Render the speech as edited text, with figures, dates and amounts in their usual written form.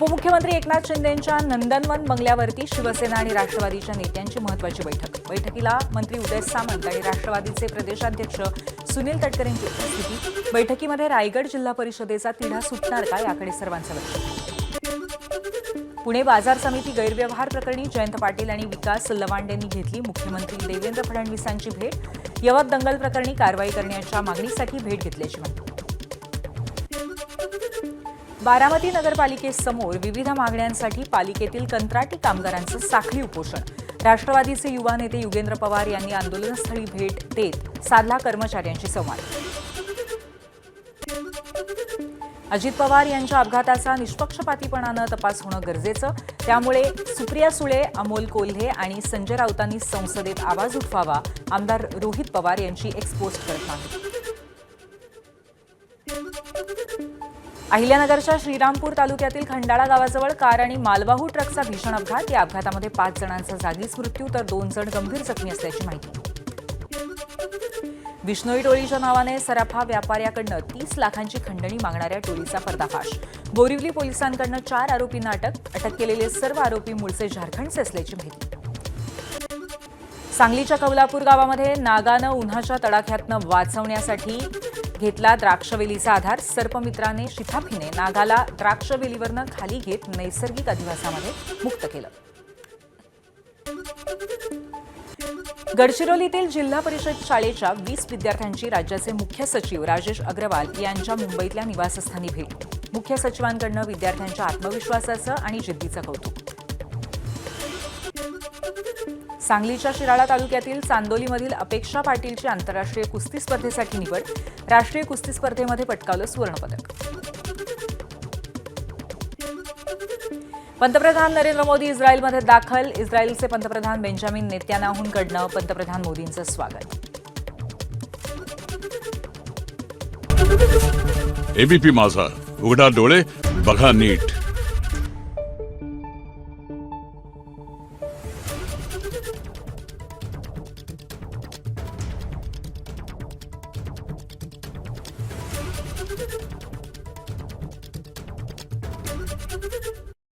उपमुख्यमंत्री एकनाथ शिंदेंच्या नंदनवन बंगल्यावरती शिवसेना आणि राष्ट्रवादीच्या नेत्यांची महत्त्वाची बैठकीला मंत्री उदय सामंत आणि राष्ट्रवादीचे प्रदेशाध्यक्ष सुनील तटकरेंची उपस्थिती। बैठकीमध्ये रायगड जिल्हा परिषदेचा तिढा सुटणार का याकडे सर्वांचं लक्ष। पुणे बाजार समिती गैरव्यवहार प्रकरणी जयंत पाटील आणि विकास लवांडेंनी घेतली मुख्यमंत्री देवेंद्र फडणवीसांची भेट। यवत दंगल प्रकरणी कारवाई करण्याच्या मागणीसाठी भेट घेतल्याची माहिती। बारामती नगरपालिकेसमोर विविध मागण्यांसाठी पालिकेतील कंत्राटी कामगारांचं साखळी उपोषण। राष्ट्रवादीचे युवा नेते युगेंद्र पवार यांनी आंदोलनस्थळी भेट देत साधला कर्मचाऱ्यांशी संवाद। अजित पवार यांच्या अपघाताचा निष्पक्षपातीपणानं तपास होणं गरजेचं, त्यामुळे सुप्रिया सुळे, अमोल कोल्हे आणि संजय राऊतांनी संसदेत आवाज उठवावा, आमदार रोहित पवार यांची एक्सपोस्ट करत मागणी। अहिल्यानगरच्या श्रीरामपूर तालुक्यातील खंडाळा गावाजवळ कार आणि मालवाहू ट्रकचा भीषण अपघात। या अपघातामध्ये 5 जणांचा जागीच मृत्यू तर 2 जण गंभीर जखमी असल्याची माहिती। बिश्नोई टोळीच्या नावाने सराफा व्यापाऱ्याकडनं 30 लाखांची खंडणी मागणाऱ्या टोळीचा पर्दाफाश। बोरिवली पोलिसांकडनं 4 आरोपींना अटक केलेले सर्व आरोपी मूळचे झारखंडचे असल्याची माहिती। सांगलीच्या कौलापूर गावामध्ये नागानं उन्हाच्या तडाख्यातनं वाचवण्यासाठी घेतला द्राक्षवेलीचा आधार। सर्पमित्राने शिताफीने नागाला द्राक्षवेलीवरनं खाली घेत नैसर्गिक अधिवासामध्ये मुक्त केलं। गडचिरोलीतील जिल्हा परिषद शाळेच्या 20 विद्यार्थ्यांची राज्याचे मुख्य सचिव राजेश अग्रवाल यांच्या मुंबईतल्या निवासस्थानी भेट। मुख्य सचिवांकडनं विद्यार्थ्यांच्या आत्मविश्वासाचं आणि जिद्दीचं कौतुक। सांगलीच्या शिराळा तालुक्यातील चांदोलीमधील अपेक्षा पाटीलची आंतरराष्ट्रीय कुस्ती स्पर्धेसाठी निवड। राष्ट्रीय कुस्ती स्पर्धेमध्ये पटकावलं सुवर्णपदक। पंतप्रधान नरेंद्र मोदी इस्रायलमध्ये दाखल। इस्रायलचे पंतप्रधान बेंजामिन नेत्यानाहूंकडनं पंतप्रधान मोदींचं स्वागत। एबीपी माझा, उघडा डोळे बघा नीट।